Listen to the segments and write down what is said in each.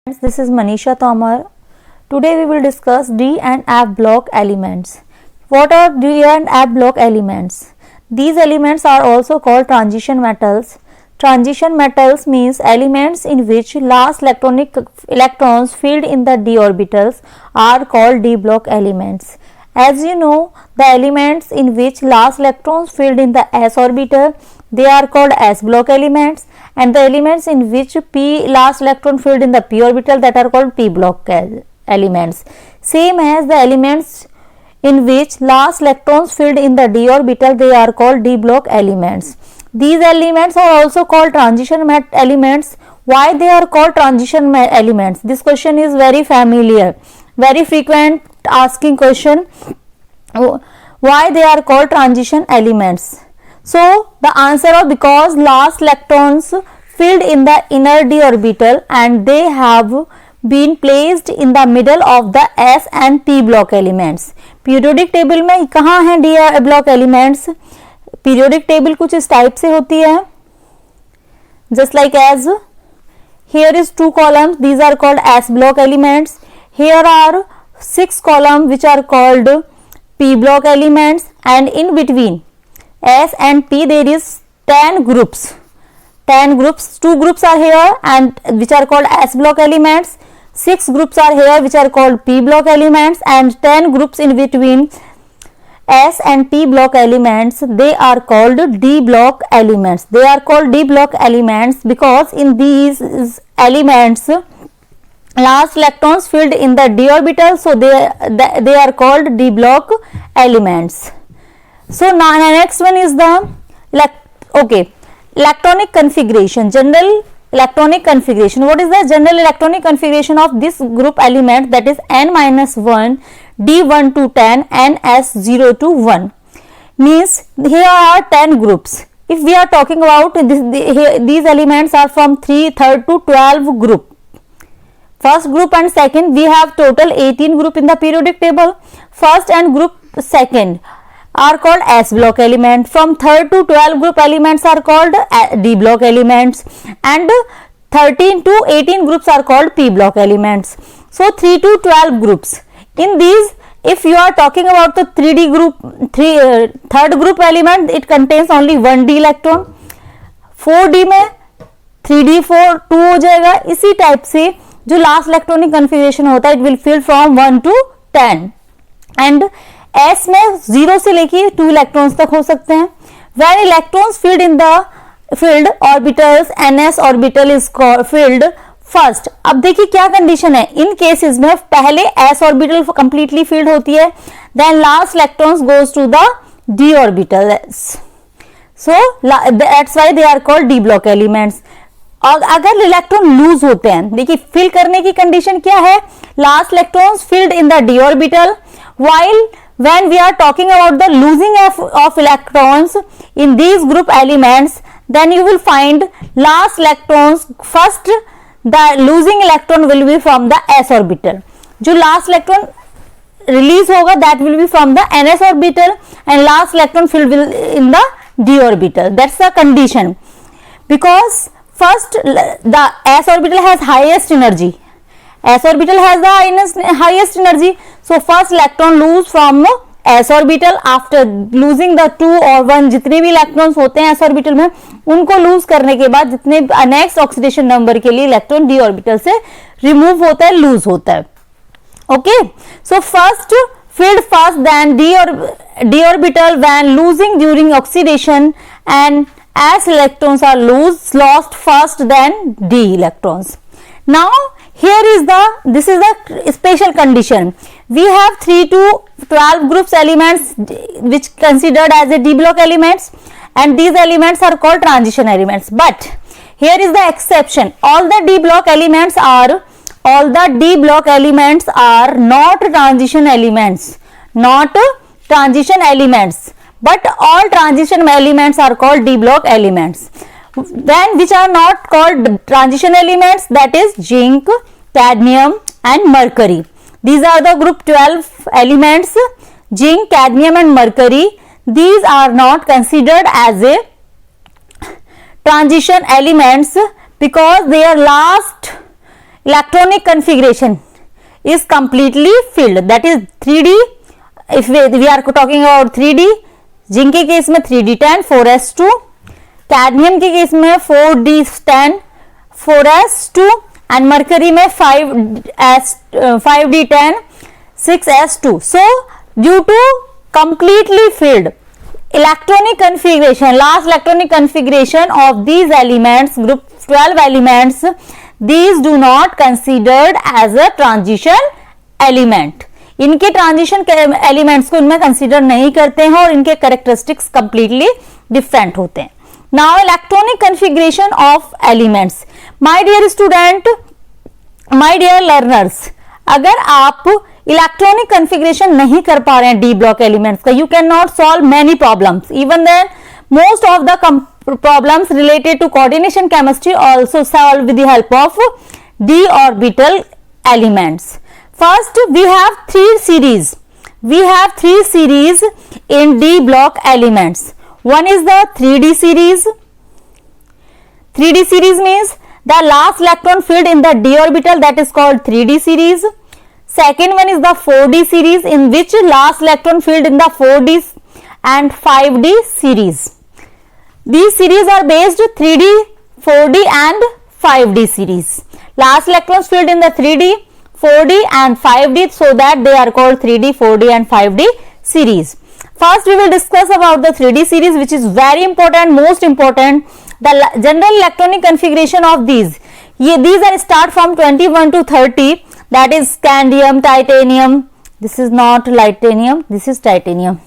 This is Manisha Tomar. Today we will discuss D and F block elements. What are D and F block elements? These elements are also called transition metals. Transition metals means elements in which last electrons filled in the d orbitals are called d block elements. As you know, the elements in which last electrons filled in the s orbital, they are called s block elements, and the elements in which p last electron filled in the p orbital, that are called p block elements. Same as the elements in which last electrons filled in the d orbital, they are called d block elements. These elements are also called transition elements. Why they are called transition elements? This question is very familiar, very frequent asking question. Why they are called transition elements? So the answer is because last electrons filled in the inner d orbital and they have been placed in the middle of the s and p block elements. Periodic table में कहाँ हैं d block elements? Periodic table कुछ इस type से होती है, just like as here is 2 columns, these are called s block elements. Here are 6 columns which are called p block elements, and in between s and p there is 10 groups. 10 groups, 2 groups are here and which are called s block elements, 6 groups are here which are called p block elements, and 10 groups in between s and p block elements, they are called d block elements. They are called d block elements because in these elements last electrons filled in the d orbital, so they are called d block elements. So now next one is the electronic configuration, general electronic configuration. What is the general electronic configuration of this group element, that is n-1 d1 to 10 and s0 to 1? Means here are 10 groups. If we are talking about these elements are from 3rd to 12 group. First group and second, we have total 18 group in the periodic table. First and group second are called s block element. From 3rd to 12 group elements are called d block elements, and 13 to 18 groups are called p block elements. So 3 to 12 groups. In these, if you are talking about the 3d group, third group element, it contains only 1d electron. 4d में 3d4 2 हो जाएगा. इसी type से जो last electronic configuration होता है, it will fill from 1 to 10, and s में 0 से लेके 2 इलेक्ट्रॉन्स तक हो सकते हैं. When electrons field in the field orbitals ns orbital is field first. अब देखिए क्या कंडीशन है. इन केसेस में पहले s ऑर्बिटल कंप्लीटली फील्ड होती है, then last electrons goes to the d orbital. So that's why they are called d block elements. और अगर इलेक्ट्रॉन लूज होते हैं, देखिए फिल करने की कंडीशन क्या है, last electrons filled in the d orbital, while when we are talking about the losing of electrons in these group elements, then you will find last electrons first, the losing electron will be from the s orbital. जो last electron release होगा, that will be from the ns orbital, and last electron filled in the d orbital. That's the condition, because first the s orbital has highest energy. S orbital has the highest energy, so first electron lose from s orbital. After losing the 2 or 1, जितने भी electrons होते हैं s orbital में, उनको loose करने के बाद जितने नेक्स्ट ऑक्सीडेशन नंबर के लिए इलेक्ट्रॉन d ऑर्बिटल से रिमूव होता है, लूज होता है. Okay, so first filled first than d orbital when losing during oxidation, and s electrons are lost first than d electrons. Now here is this is the special condition. We have 3 to 12 groups elements which considered as a d block elements, and these elements are called transition elements. But here is the exception. All the d block elements are not transition elements, but all transition elements are called d block elements. Then which are not called transition elements, that is zinc, cadmium and mercury. These are the group 12 elements, zinc, cadmium and mercury. These are not considered as a transition elements because their last electronic configuration is completely filled, that is 3D. If we are talking about 3D, zinc के case में 3D10 4s2, cadmium के case में 4D10 4s2 and mercury में 5D10 6s2. so due to completely filled electronic configuration, last electronic configuration of these elements, group 12 elements, these do not considered as a transition element. इनके transition elements को इनमें consider नहीं करते हैं और इनके characteristics completely different होते हैं. Now electronic configuration of elements. My dear student, my dear learners, अगर आप इलेक्ट्रॉनिक कॉन्फ़िगरेशन नहीं कर पा रहे हैं डी ब्लॉक एलिमेंट्स का, you can not solve many problems. Even then most of the problems related to coordination chemistry also solved with the help of d orbital elements. First, we have three series. We have three series in d block elements. One is the 3d series. 3d series means the last electron filled in the d orbital, that is called 3d series. Second one is the 4d series, in which last electron filled in the 4d and 5d series. These series are based 3D, 4D and 5D series. Last electrons filled in the 3D, 4D and 5D, so that they are called 3D, 4D and 5D series. First we will discuss about the 3D series, which is very important, most important. The general electronic configuration of these. These are start from 21 to 30, that is scandium, titanium. This is not titanium, this is titanium.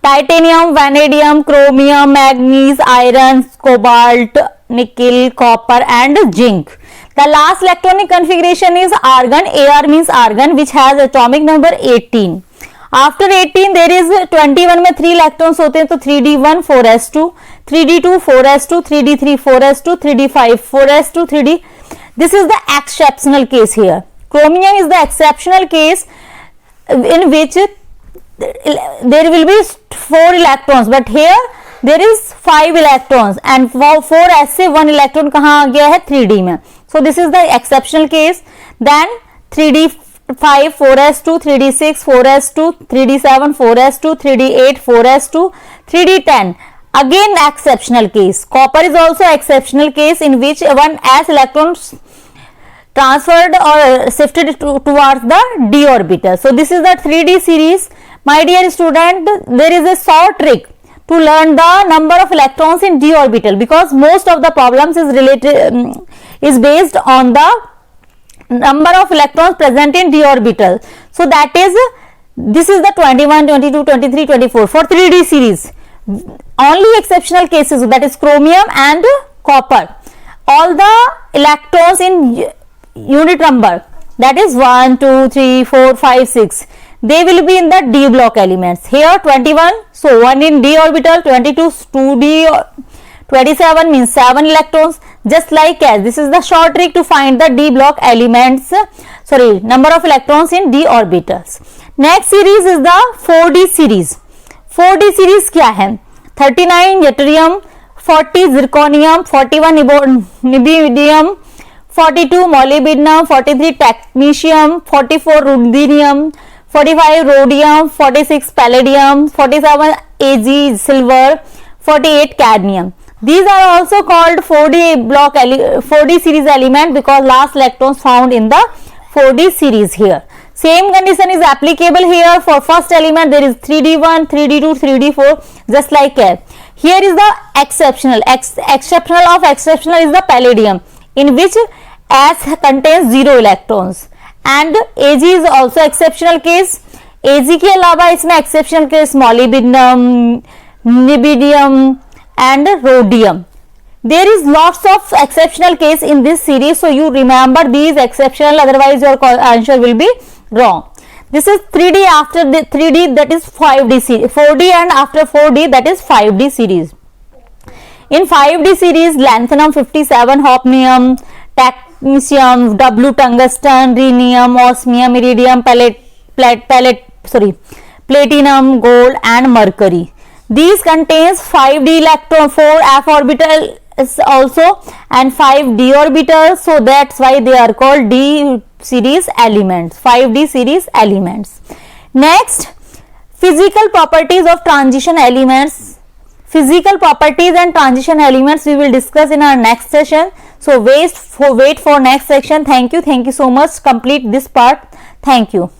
Titanium, vanadium, chromium, manganese, iron, cobalt, nickel, copper and zinc. The last electronic configuration is argon. Ar means argon, which has atomic number 18. After 18 there is 21 में 3 electrons होते हैं, तो 3d1 4s2, 3d2 4s2, 3d3 4s2, 3d5 4s2, 3d. This is the exceptional case here. Chromium is the exceptional case in which there will be 4 electrons, but here there is 5 electrons and 4s से 1 electron कहाँ आ गया है 3d में. So this is the exceptional case. Then 3d5 4s2, 3d6 4s2, 3d7 4s2, 3d8 4s2, 3d10 again exceptional case. Copper is also exceptional case in which 1s electrons transferred or shifted towards the d orbital. So this is the 3d series. My dear student, there is a short trick to learn the number of electrons in d orbital, because most of the problems is based on the number of electrons present in d orbital. So that is, this is the 21, 22, 23, 24 for 3d series. Only exceptional cases, that is chromium and copper. All the electrons in unit number, that is 1, 2, 3, 4, 5, 6. They will be in the d block elements. Here 21, so 1 in d orbital, 22 2d, 27 means 7 electrons. Just like as this is the short trick to find the d block elements, number of electrons in d orbitals. Next series is the 4d series. 4d series क्या है? 39 yttrium, 40 zirconium, 41 niobium, 42 molybdenum, 43 technetium, 44 ruthenium, 45 rhodium, 46 palladium, 47 Ag silver, 48 cadmium. These are also called 4d series element because last electrons found in the 4d series here. Same condition is applicable here. For first element there is 3d1, 3d2, 3d4, just like here. Here is the exceptional. Exceptional of exceptional is the palladium, in which S contains 0 electrons. And Ag is also exceptional case. Ag के अलावा इसमें exceptional case molybdenum, niobium and rhodium. There is lots of exceptional case in this series, so you remember these exceptional, otherwise your answer will be wrong. This is 3D, after the 3D that is 5D series, 4D and after 4D that is 5D series. In 5D series, lanthanum 57, hafnium, technetium, W tungsten, rhenium, osmium, iridium, platinum, gold and mercury. These contains 5d electron, 4 f orbital is also, and 5 d orbitals, so that's why they are called d series elements, 5d series elements. Next, physical properties of transition elements. Physical properties and transition elements we will discuss in our next session, so wait for next section. Thank you so much. Complete this part. Thank you.